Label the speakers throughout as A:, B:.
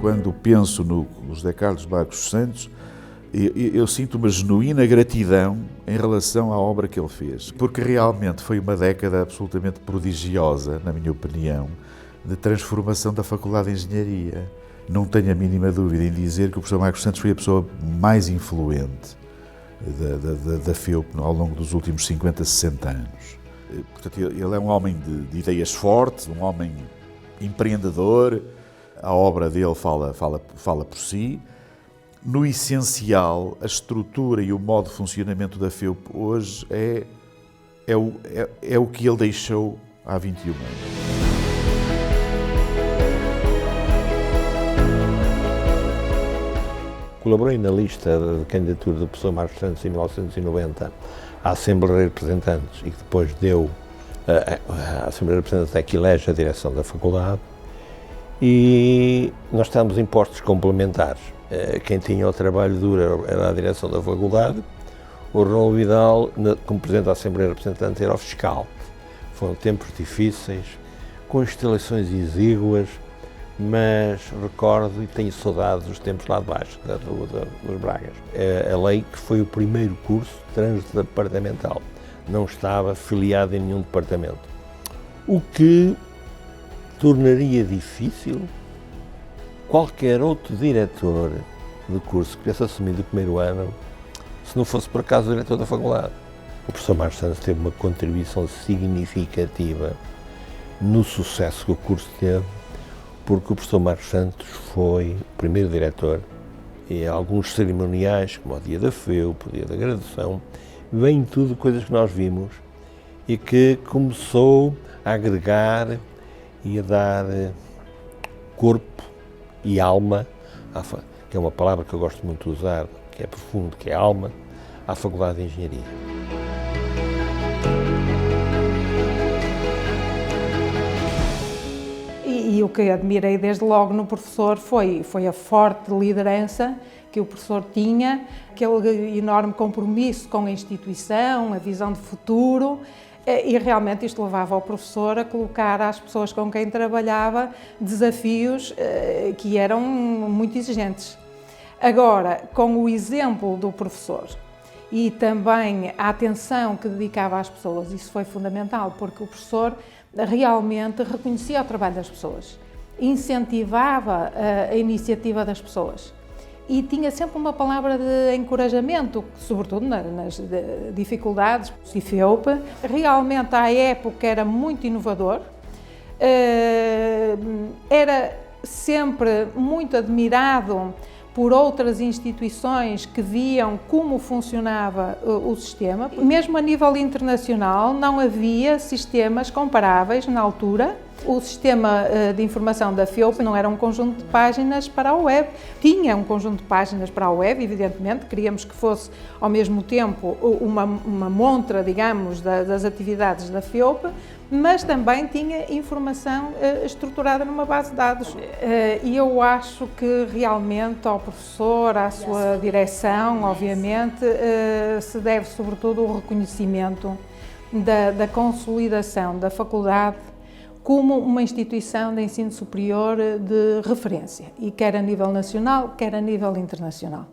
A: Quando penso no José Carlos Marcos Santos, eu sinto uma genuína gratidão em relação à obra que ele fez, porque realmente foi uma década absolutamente prodigiosa, na minha opinião, de transformação da Faculdade de Engenharia. Não tenho a mínima dúvida em dizer que o professor Marcos Santos foi a pessoa mais influente da FEUP ao longo dos últimos 50, 60 anos. Portanto, ele é um homem de ideias fortes, um homem empreendedor. A obra dele fala por si. No essencial, a estrutura e o modo de funcionamento da FEUP hoje é o que ele deixou há 21 anos.
B: Colaborei na lista de candidatura do professor Marcos Santos em 1990 à Assembleia de Representantes e que depois deu a Assembleia de Representantes é que elege a direção da faculdade, e nós estávamos em postos complementares. Quem tinha o trabalho duro era a direção da faculdade, o Raul Vidal, como Presidente da Assembleia de Representantes, era o fiscal. Foram tempos difíceis, com instalações exíguas, mas recordo e tenho saudades dos tempos lá de baixo, da Rua dos Bragas. A lei que foi o primeiro curso transdepartamental, não estava filiado em nenhum departamento, o que tornaria difícil qualquer outro diretor de curso que tivesse assumido o primeiro ano, se não fosse por acaso o diretor da faculdade. O professor Marcos Santos teve uma contribuição significativa no sucesso que o curso teve, porque o professor Marcos Santos foi o primeiro diretor e alguns cerimoniais, como o dia da FEUP, o dia da graduação, vem tudo coisas que nós vimos e que começou a agregar e a dar corpo e alma, que é uma palavra que eu gosto muito de usar, que é profundo, que é alma, à Faculdade de Engenharia.
C: E o que admirei desde logo no professor foi a forte liderança que o professor tinha, aquele enorme compromisso com a instituição, a visão de futuro, e realmente isto levava o professor a colocar às pessoas com quem trabalhava desafios que eram muito exigentes. Agora, com o exemplo do professor e também a atenção que dedicava às pessoas, isso foi fundamental, porque o professor realmente reconhecia o trabalho das pessoas, incentivava a iniciativa das pessoas e tinha sempre uma palavra de encorajamento, sobretudo nas dificuldades. O FEUP realmente à época era muito inovador, era sempre muito admirado por outras instituições que viam como funcionava o sistema. Mesmo a nível internacional não havia sistemas comparáveis na altura. O sistema de informação da FEUP não era um conjunto de páginas para a web. Tinha um conjunto de páginas para a web, evidentemente, queríamos que fosse ao mesmo tempo uma montra, digamos, das atividades da FEUP, mas também tinha informação estruturada numa base de dados. E eu acho que realmente ao professor, à sua direção, obviamente, se deve sobretudo o reconhecimento da consolidação da faculdade como uma instituição de ensino superior de referência, e quer a nível nacional, quer a nível internacional.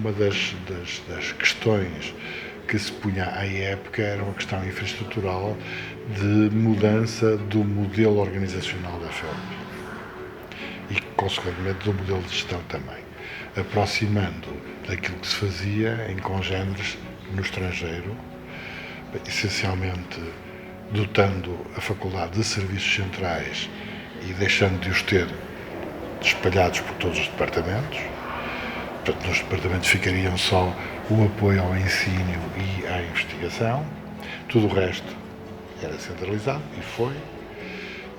D: Uma das questões que se punha à época era uma questão infraestrutural de mudança do modelo organizacional da FEUP e, consequentemente, do modelo de gestão também, aproximando daquilo que se fazia em congêneres no estrangeiro, essencialmente dotando a faculdade de serviços centrais e deixando de os ter espalhados por todos os departamentos. Portanto, nos departamentos ficariam só o apoio ao ensino e à investigação, tudo o resto era centralizado, e foi.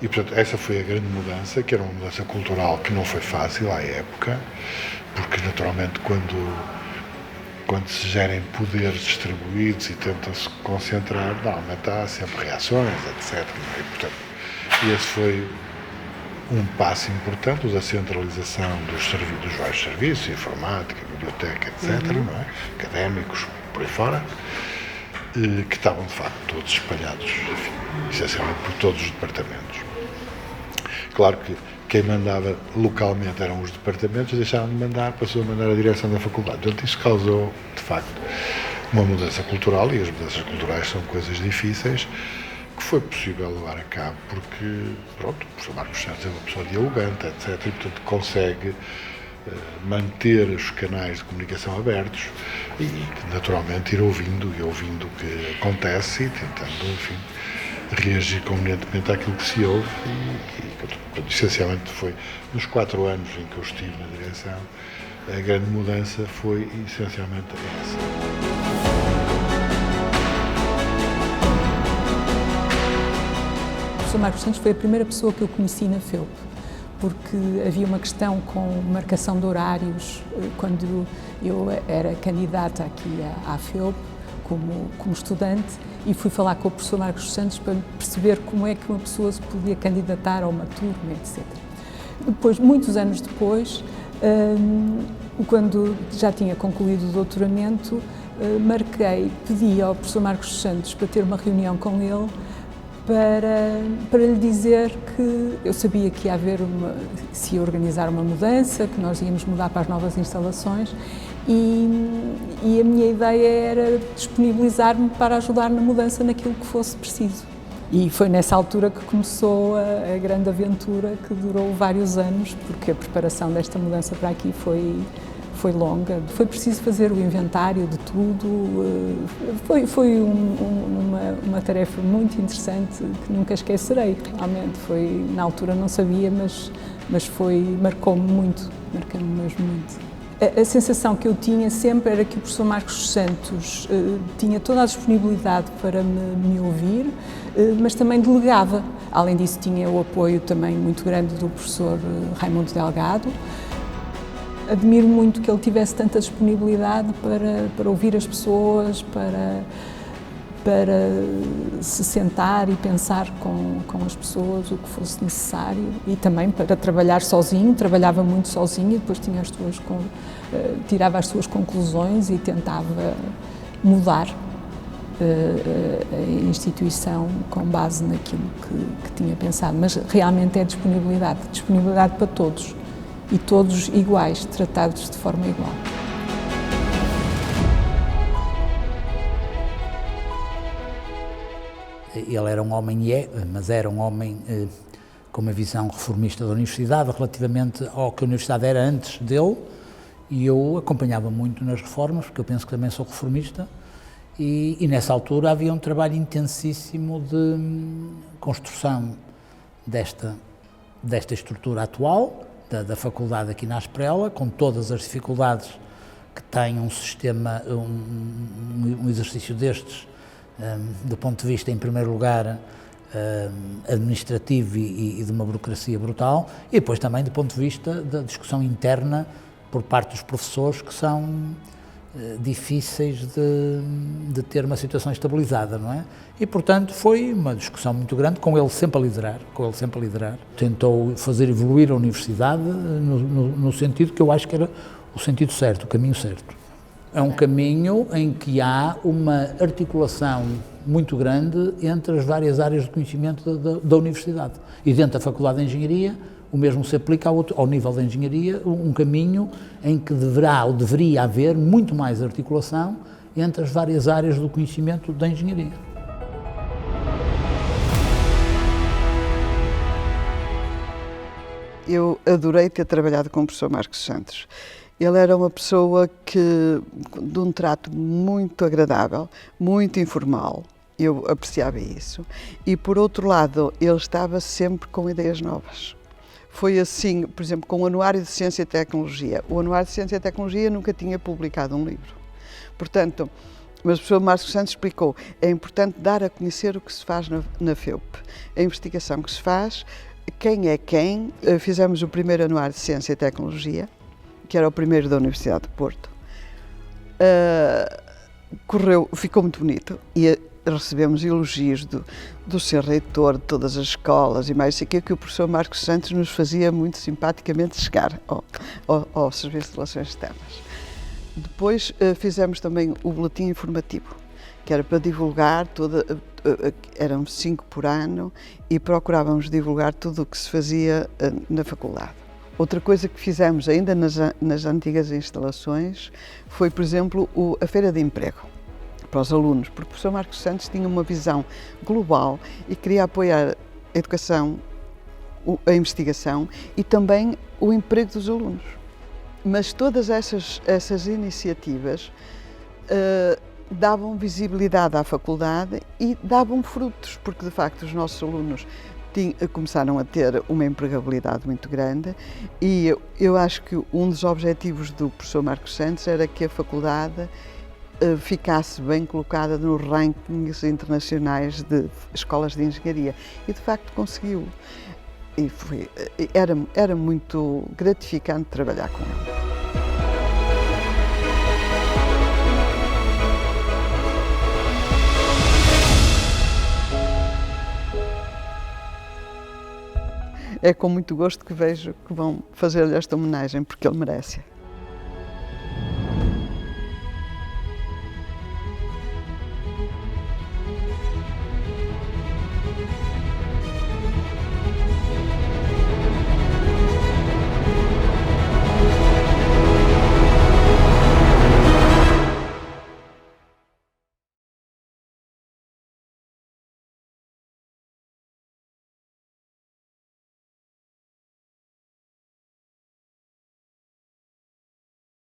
D: E, portanto, essa foi a grande mudança, que era uma mudança cultural que não foi fácil à época, porque, naturalmente, quando se gerem poderes distribuídos e tentam-se concentrar, normalmente há sempre reações, etc. E, portanto, esse foi um passo importante, da centralização dos vários serviços, informática, biblioteca, etc., não é? Académicos, por aí fora. que estavam de facto todos espalhados, enfim, essencialmente por todos os departamentos. Claro que quem mandava localmente eram os departamentos, deixaram de mandar, passou a mandar a direção da faculdade. Portanto, isso causou, de facto, uma mudança cultural, e as mudanças culturais são coisas difíceis, que foi possível levar a cabo porque, pronto, o professor Marcos Santos é uma pessoa dialogante, etc., e, portanto, consegue manter os canais de comunicação abertos e, naturalmente, ir ouvindo o que acontece e tentando, enfim, reagir convenientemente àquilo que se ouve e essencialmente foi nos 4 anos em que eu estive na direção, a grande mudança foi essencialmente essa.
E: O professor Marcos Santos foi a primeira pessoa que eu conheci na FEUP, porque havia uma questão com marcação de horários quando eu era candidata aqui à FEUP como estudante, e fui falar com o professor Marcos Santos para perceber como é que uma pessoa se podia candidatar a uma turma, etc. Depois, muitos anos depois, quando já tinha concluído o doutoramento, pedi ao professor Marcos Santos para ter uma reunião com ele para lhe dizer que eu sabia que se ia organizar uma mudança, que nós íamos mudar para as novas instalações e a minha ideia era disponibilizar-me para ajudar na mudança naquilo que fosse preciso. E foi nessa altura que começou a grande aventura que durou vários anos, porque a preparação desta mudança para aqui foi longa. Foi preciso fazer o inventário de tudo. Foi uma tarefa muito interessante que nunca esquecerei. Realmente na altura não sabia, mas marcou-me mesmo muito. A sensação que eu tinha sempre era que o professor Marcos Santos tinha toda a disponibilidade para me ouvir, mas também delegava. Além disso, tinha o apoio também muito grande do professor Raimundo Delgado. Admiro muito que ele tivesse tanta disponibilidade para ouvir as pessoas, para se sentar e pensar com as pessoas o que fosse necessário, e também para trabalhar sozinho. Trabalhava muito sozinho e depois tirava as suas conclusões e tentava mudar a instituição com base naquilo que tinha pensado. Mas realmente é disponibilidade para todos, e todos iguais, tratados de forma igual.
F: Ele era um homem, mas era um homem com uma visão reformista da universidade relativamente ao que a universidade era antes dele, e eu acompanhava muito nas reformas, porque eu penso que também sou reformista, e nessa altura havia um trabalho intensíssimo de construção desta estrutura atual, da faculdade aqui na Asprela, com todas as dificuldades que tem um sistema, um exercício destes, do ponto de vista, em primeiro lugar, administrativo e de uma burocracia brutal, e depois também do ponto de vista da discussão interna por parte dos professores, que são difíceis de ter uma situação estabilizada, não é? E, portanto, foi uma discussão muito grande, com ele sempre a liderar. Tentou fazer evoluir a universidade no sentido que eu acho que era o sentido certo, o caminho certo. É um caminho em que há uma articulação muito grande entre as várias áreas de conhecimento da universidade. E dentro da Faculdade de Engenharia, o mesmo se aplica ao nível da engenharia, um caminho em que deveria haver muito mais articulação entre as várias áreas do conhecimento da engenharia.
G: Eu adorei ter trabalhado com o professor Marcos Santos. Ele era uma pessoa de um trato muito agradável, muito informal. Eu apreciava isso. E, por outro lado, ele estava sempre com ideias novas. Foi assim, por exemplo, com o Anuário de Ciência e Tecnologia. O Anuário de Ciência e Tecnologia nunca tinha publicado um livro. Portanto, mas o professor Marcos Santos explicou, é importante dar a conhecer o que se faz na FEUP, a investigação que se faz, quem é quem. Fizemos o primeiro Anuário de Ciência e Tecnologia, que era o primeiro da Universidade de Porto. Ficou muito bonito e recebemos elogios do seu reitor, de todas as escolas e mais, que o professor Marcos Santos nos fazia muito simpaticamente chegar ao Serviço de Relações Externas. Depois fizemos também o boletim informativo, que era para divulgar eram 5 por ano e procurávamos divulgar tudo o que se fazia na faculdade. Outra coisa que fizemos ainda nas antigas instalações foi, por exemplo, a Feira de Emprego para os alunos, porque o professor Marcos Santos tinha uma visão global e queria apoiar a educação, a investigação e também o emprego dos alunos. Mas todas essas iniciativas davam visibilidade à faculdade e davam frutos, porque de facto os nossos alunos começaram a ter uma empregabilidade muito grande e eu acho que um dos objetivos do professor Marcos Santos era que a faculdade ficasse bem colocada nos rankings internacionais de escolas de engenharia e de facto conseguiu. E era muito gratificante trabalhar com ele. É com muito gosto que vejo que vão fazer-lhe esta homenagem, porque ele merece.